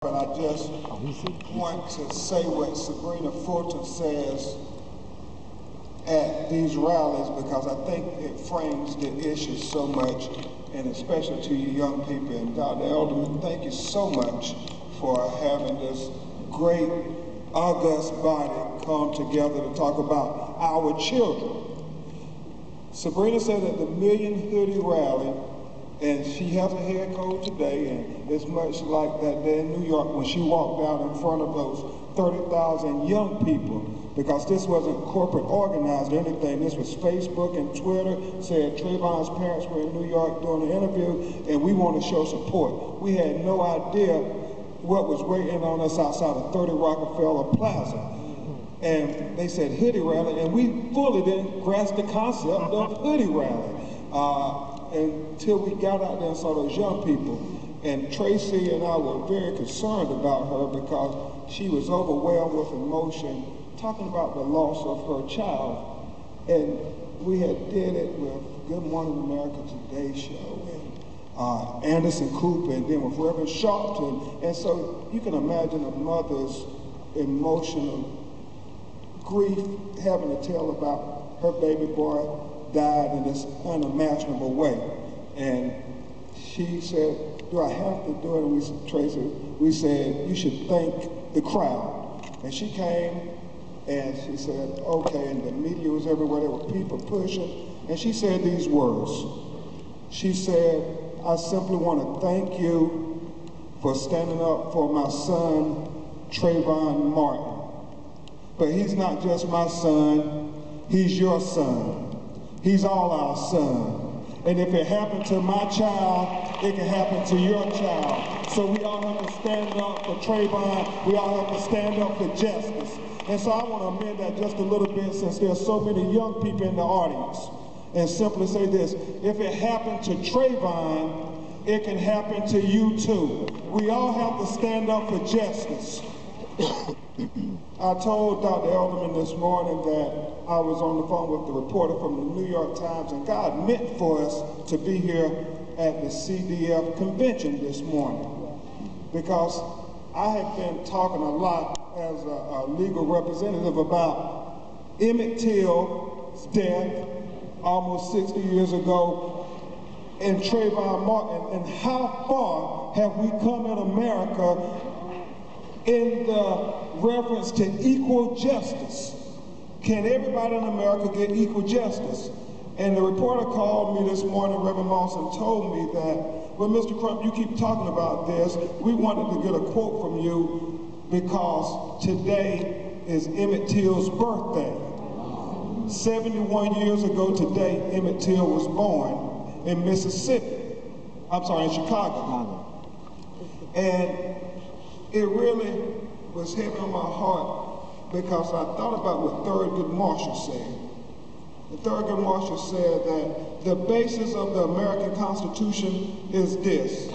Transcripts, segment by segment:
But I just want to say what Sabrina Fulton says at these rallies, because I think it frames the issue so much, and especially to you young people. And Dr. Elderman, thank you so much for having this great, august body come together to talk about our children. Sabrina said at the Million Hoodie Rally, and she has a head cold today, and it's much like that day in New York when she walked out in front of those 30,000 young people, because this wasn't corporate organized or anything. This was Facebook and Twitter. Said Trayvon's parents were in New York doing an interview, and we want to show support. We had no idea what was waiting on us outside of 30 Rockefeller Plaza. And they said hoodie rally, and we fully didn't grasp the concept of hoodie rally until we got out there and saw those young people. And Tracy and I were very concerned about her because she was overwhelmed with emotion, talking about the loss of her child. And we had did it with Good Morning America Today show, and Anderson Cooper, and then with Reverend Sharpton. And so you can imagine a mother's emotional grief, having to tell about her baby boy died in this unimaginable way. And she said, do I have to do it? And we said, Tracy, we said, you should thank the crowd. And she came and she said, okay, and the media was everywhere, there were people pushing. And she said these words. She said, I simply want to thank you for standing up for my son, Trayvon Martin. But he's not just my son, he's your son. He's all our son. And if it happened to my child, it can happen to your child. So we all have to stand up for Trayvon. We all have to stand up for justice. And so I want to amend that just a little bit, since there's so many young people in the audience, and simply say this: if it happened to Trayvon, it can happen to you too. We all have to stand up for justice. I told Dr. Elderman this morning that I was on the phone with the reporter from the New York Times, and God meant for us to be here at the CDF convention this morning, because I had been talking a lot as a legal representative about Emmett Till's death almost 60 years ago, and Trayvon Martin, and how far have we come in America in the reference to equal justice. Can everybody in America get equal justice? And the reporter called me this morning, Reverend Moss, and told me that, well, Mr. Crump, you keep talking about this. We wanted to get a quote from you because today is Emmett Till's birthday. 71 years ago today, Emmett Till was born in Mississippi. I'm sorry, in Chicago. And it really was heavy on my heart because I thought about what Thurgood Marshall said. And Thurgood Marshall said that the basis of the American Constitution is this: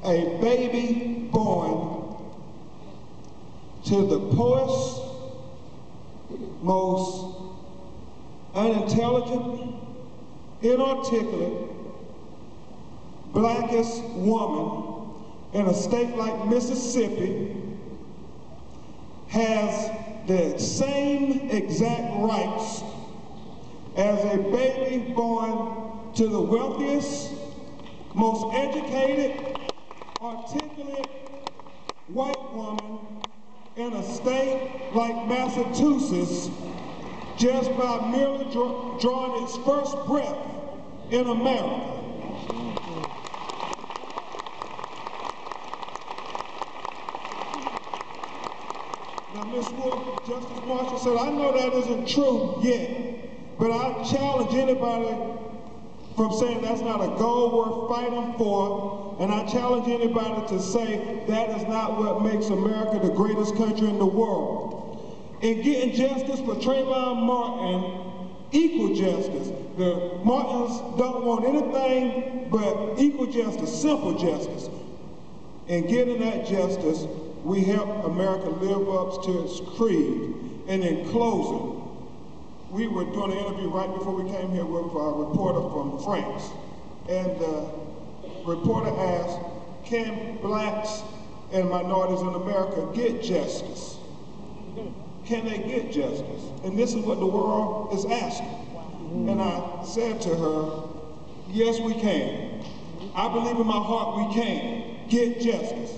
a baby born to the poorest, most unintelligent, inarticulate, blackest woman in a state like Mississippi has the same exact rights as a baby born to the wealthiest, most educated, articulate white woman in a state like Massachusetts, just by merely drawing its first breath in America. Now, Ms. Wolf, Justice Marshall said, I know that isn't true yet, but I challenge anybody from saying that's not a goal worth fighting for, and I challenge anybody to say that is not what makes America the greatest country in the world. In getting justice for Trayvon Martin, equal justice. The Martins don't want anything but equal justice, simple justice. In getting that justice, we help America live up to its creed. And in closing, we were doing an interview right before we came here with a reporter from France. And reporter asked, can blacks and minorities in America get justice? Can they get justice? And this is what the world is asking. And I said to her, yes, we can. I believe in my heart we can get justice.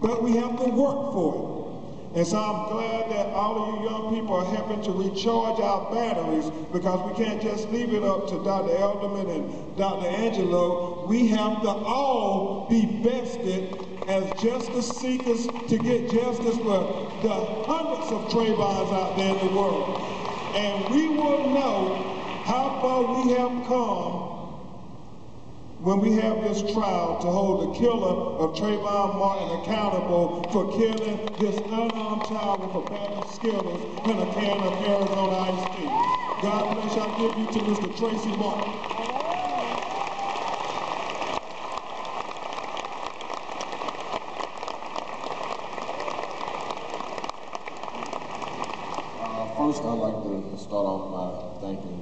But we have to work for it. And so I'm glad that all of you young people are helping to recharge our batteries, because we can't just leave it up to Dr. Elderman and Dr. Angelo. We have to all be vested as justice seekers to get justice for the hundreds of Trayvons out there in the world. And we will know how far we have come when we have this trial to hold the killer of Trayvon Martin accountable for killing this unarmed child with a bag of Skittles and a can of Arizona iced tea. God bless. I'll give you to Mr. Tracy Martin. First, I'd like to start off by thanking